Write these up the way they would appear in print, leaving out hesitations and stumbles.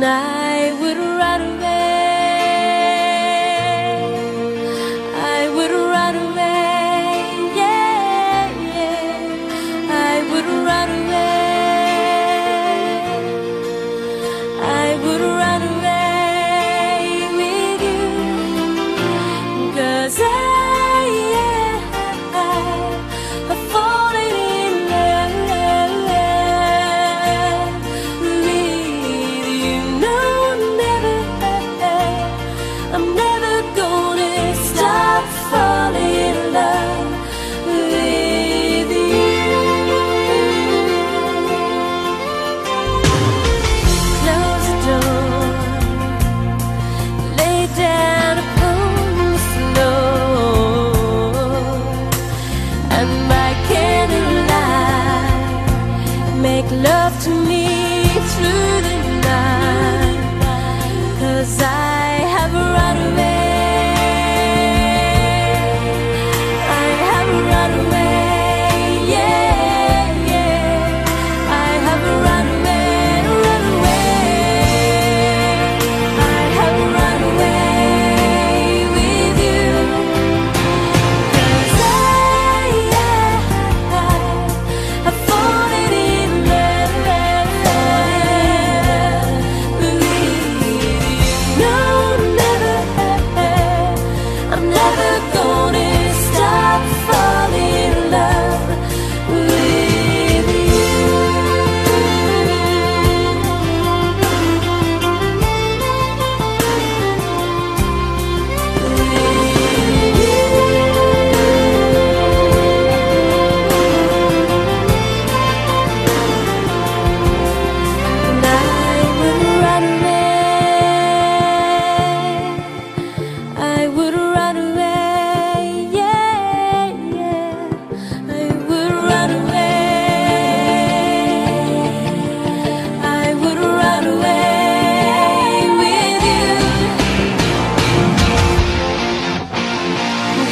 I would run away. I would run away. Yeah, yeah. I would run away. I would run away with you. 'Cause I've fallen in love with you. No, never. I'm never gonna stop falling in love with you. Close the door, lay down upon the floor, and by candlelight make love to me through the night. 'Cause I have run away. I have run away. Yeah, yeah. I have run away, run away. I have run away with you. 'Cause I've fallen in love with you. No, never. I'm never gonna stop falling in love with you. And I would run away. I would run away. Yeah, yeah. I would run away. I would run away with you.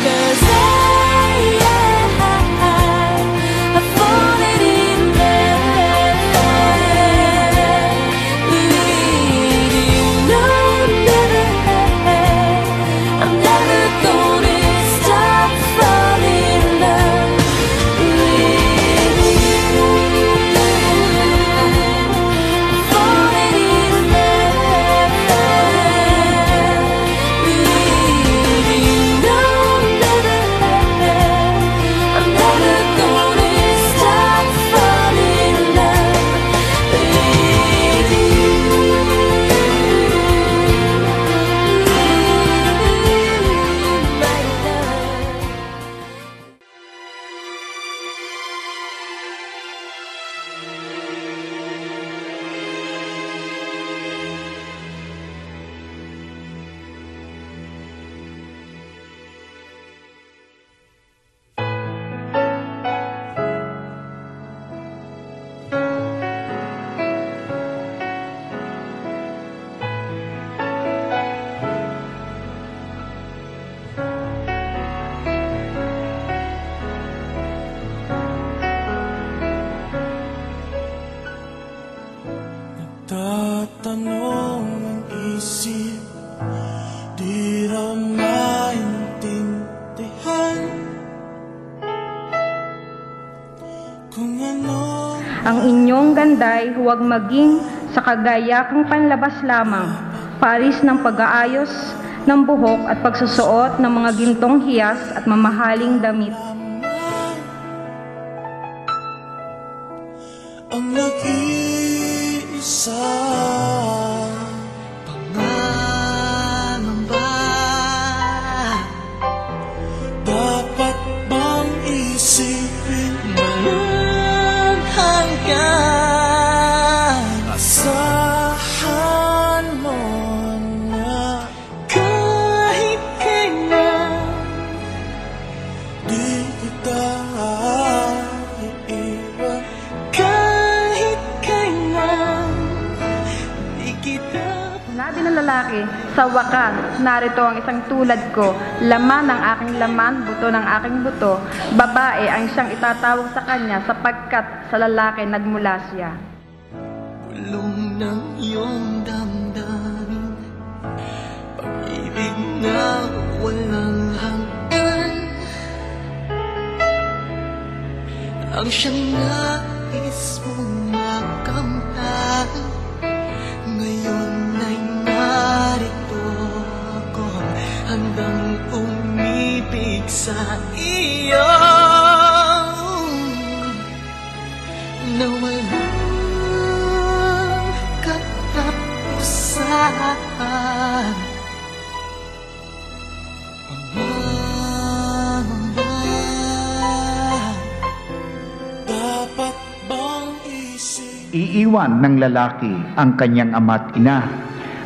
'Cause I've fallen in love with you. No, never. I'm never gonna stop falling in love with you. Falling in love with you. No, never. I'm never gonna stop falling in love with you. My love. Tatanong ang isip, di raw maintindihan kung ano. Ang inyong ganda'y huwag maging sa kagayakang panlabas lamang, paris ng pag-aayos ng buhok at pagsusuot ng mga gintong hiyas at mamahaling damit. Ang nag-iisa pangangamba, dapat bang isipin walang hanggan? Asahan mo na kahit kailan di kita iiwan. Kahit kailan di kita. Sinabi ng lalaki, sa wakas, narito ang isang tulad ko, laman ng aking laman, buto ng aking buto, babae ang siyang itatawag sa kanya sapagkat sa lalaki nagmula siya. kulong ng iyong damdamin, pag-ibig na walang hanggan, ang siyang nais mong makamtan. Ngayon ay narito ako, hanggang umibig sa iyo na walang katapusan. Dapat bang iiwan ng lalaki ang kanyang ama't ina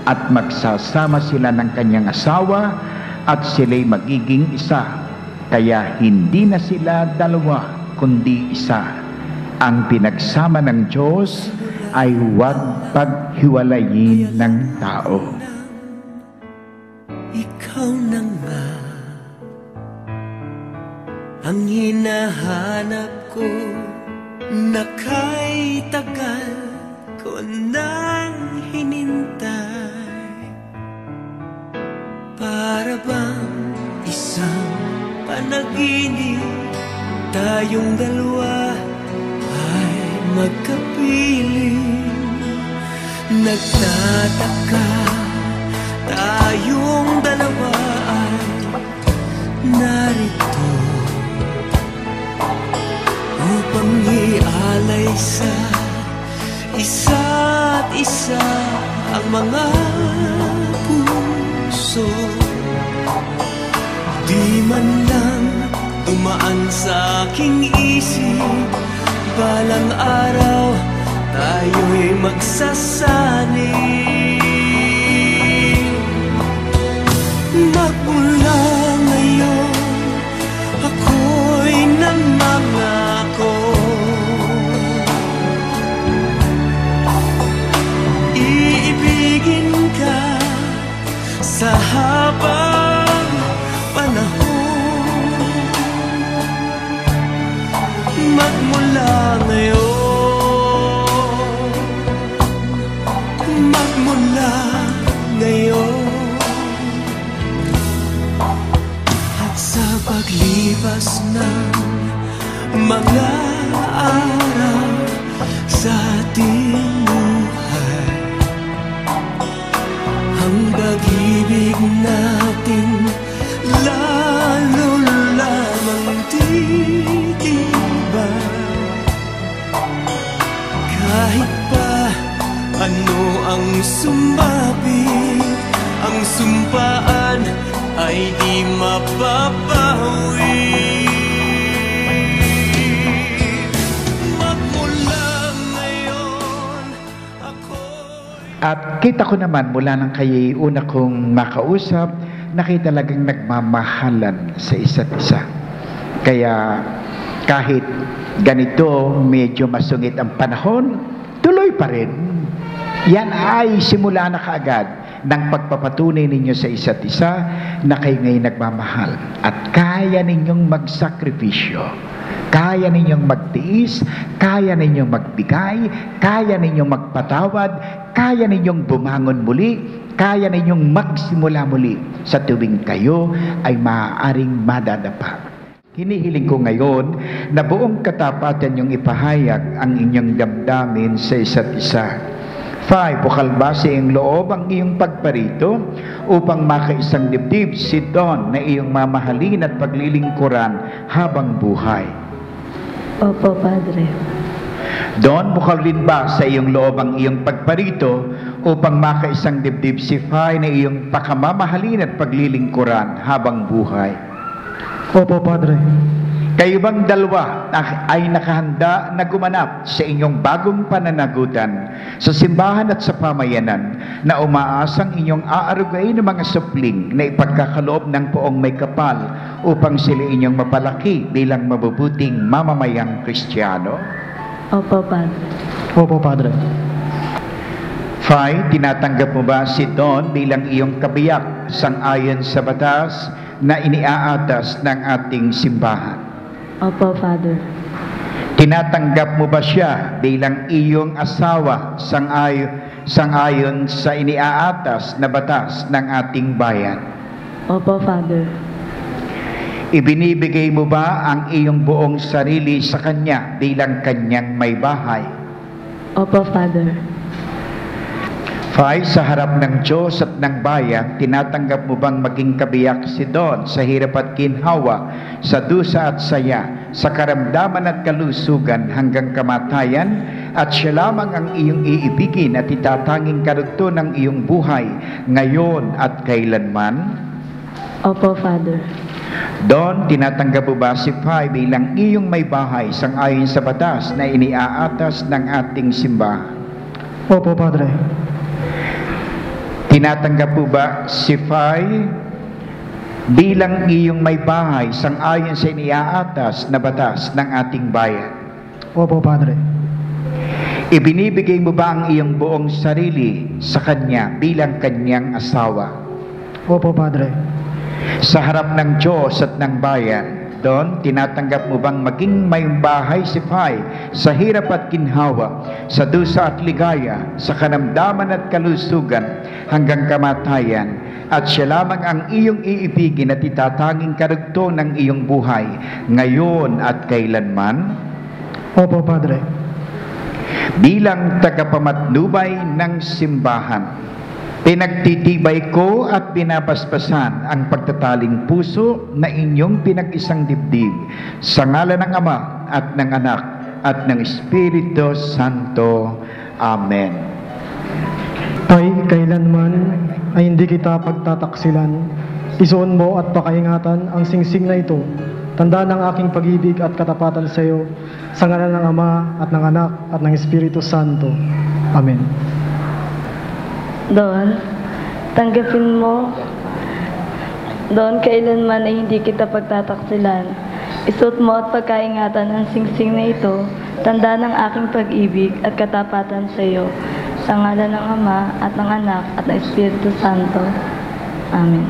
at magsasama sila ng kanyang asawa at sila'y magiging isa. Kaya hindi na sila dalawa kundi isa. Ang pinagsama ng Diyos ay huwag paghiwalayin ng tao. Ikaw na nga ang hinahanap ko, na kay tagal ko nang hinintay. Para bang isang panaginip, tayong dalawa ay magkapiling. Nagtataka, tayong dalawa ay narito upang ialay sa isa't isa ang mga puso. Di man lang dumaan sa aking isip, balang araw tayo'y magsasanib. Magmula ngayon, ako'y namangako, iibigin ka sa habang panahon. Magmula ngayon, magmula ngayon, at sa paglipas ng mga araw sa ating buhay, ang pag-ibig natin lalo lamang titibay. Kahit pa ano ang sumapit, ang sumpaan ay di mapapawi. Magmula ngayon, At kita ko naman mula nang kayo una kong makausap na kayo talagang nagmamahalan sa isa't isa. Kaya kahit ganito medyo masungit ang panahon, tuloy pa rin. Yan ay simula na kaagad ng pagpapatunay ninyo sa isa't isa na kayo ngayon nagmamahal. At kaya ninyong magsakripisyo, kaya ninyong magtiis, kaya ninyong magbigay, kaya ninyong magpatawad, kaya ninyong bumangon muli, kaya ninyong magsimula muli sa tuwing kayo ay maaaring madadapa. Hinihiling ko ngayon na buong katapatan yung ipahayag ang inyong damdamin sa isa't isa. 5. Bukalbase ang loob ang iyong pagparito upang makaisang dibdib si Don na iyong mamahalin at paglilingkuran habang buhay. Opo, Padre. Don, bukalin ba sa iyong loob ang iyong pagparito upang makaisang dibdib si Fay na iyong pakamamahalin at paglilingkuran habang buhay? Opo, Padre. Kayo bang dalawa ay nakahanda na gumanap sa inyong bagong pananagutan sa simbahan at sa pamayanan na umaasang inyong aarugay ng mga supling na ipagkakaloob ng poong may kapal upang sila inyong mapalaki bilang mabubuting mamamayang Kristiyano? Opo, Padre. Opo, Padre. Fay, tinatanggap mo ba si Don bilang iyong kabiyak sang-ayon sa batas na iniaatas ng ating simbahan? Opo, Father. Tinatanggap mo ba siya bilang iyong asawa sangayon sa iniaatas na batas ng ating bayan? Opo, Father. Ibinibigay mo ba ang iyong buong sarili sa Kanya bilang Kanyang may bahay? Opo, Father. 5. Sa harap ng Diyos at ng bayan, tinatanggap mo bang maging kabiyak si Don sa hirap at ginhawa, sa dusa at saya, sa karamdaman at kalusugan hanggang kamatayan, at siya lamang ang iyong iibigin at itatanging karugto ng iyong buhay ngayon at kailanman? Opo, Father. Don, tinatanggap mo ba si Pai bilang iyong may bahay sangayon sa batas na iniaatas ng ating simbahan? Opo, Padre. Tinatanggap mo ba si Pai bilang iyong may bahay sangayon sa iniaatas na batas ng ating bayan? Opo, Padre. Ibinibigay mo ba ang iyong buong sarili sa Kanya bilang Kanyang asawa? Opo, Padre. Sa harap ng Diyos at ng bayan, Don, tinatanggap mo bang maging may bahay si Pai sa hirap at ginhawa, sa dusa at ligaya, sa karamdaman at kalusugan hanggang kamatayan, at siya lamang ang iyong iibigin at itatanging karugto ng iyong buhay ngayon at kailanman? Opo, Padre. Bilang tagapamatnubay ng simbahan, pinagtitibay ko at binabasbasan ang pagtataling puso na inyong pinag-isang dibdib sa ngalan ng Ama at ng Anak at ng Espiritu Santo. Amen. Tay, kailanman ay hindi kita pagtataksilan. Isuon mo at pakaingatan ang singsing na ito. Tanda ng aking pag-ibig at katapatan sa iyo, sa ngalan ng Ama at ng Anak at ng Espiritu Santo. Amen. Don, tanggapin mo. Don, kailanman ay hindi kita pagtataksilan. Isuot mo at pagkaingatan ang singsing na ito, tanda ng aking pag-ibig at katapatan sa iyo, sa ngalan ng Ama at ng Anak at ng Espiritu Santo. Amen.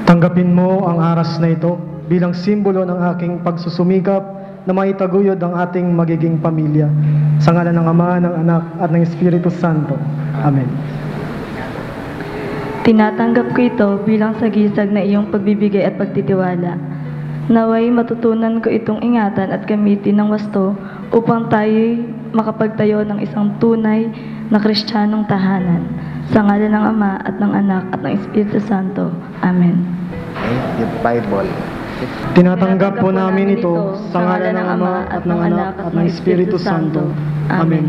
Tanggapin mo ang aras na ito bilang simbolo ng aking pagsusumikap na maitaguyod ang ating magiging pamilya, sa ngalan ng Ama, ng Anak at ng Espiritu Santo. Amen. Tinatanggap ko ito bilang sagisag na iyong pagbibigay at pagtitiwala. Naway matutunan ko itong ingatan at gamitin ng wasto upang tayo'y makapagtayo ng isang tunay na Kristiyanong tahanan. Sa ngalan ng Ama at ng Anak at ng Espiritu Santo. Amen. The Bible. Tinatanggap po namin ito sa ngalan ng Ama at ng Anak at ng Espiritu Santo. Amen.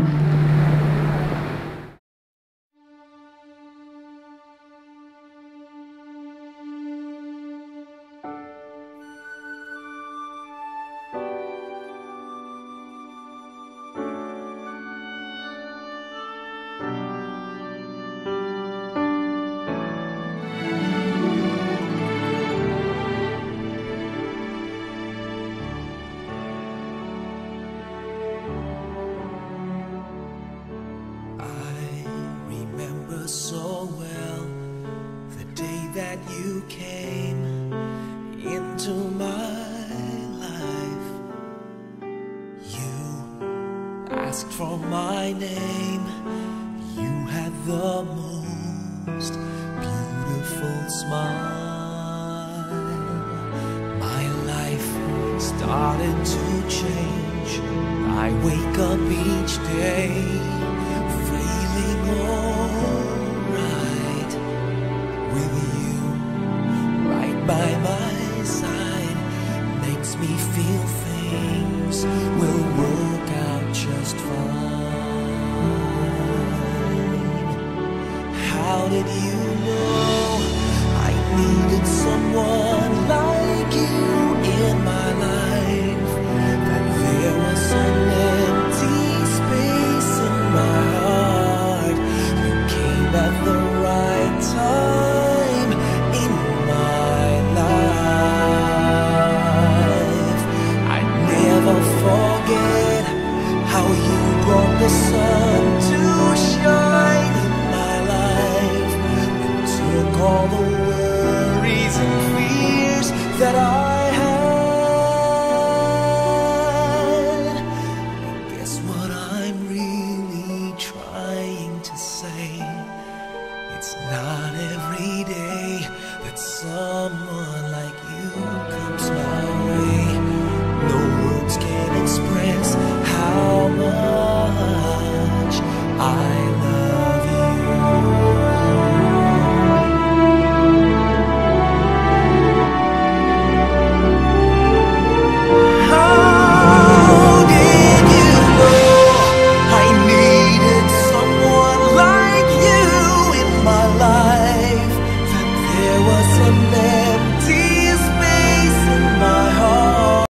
So well the day that you came into my life. You asked for my name. You had the most beautiful smile. My life started to change. I wake up each day feeling alright with you right by my side. Makes me feel things will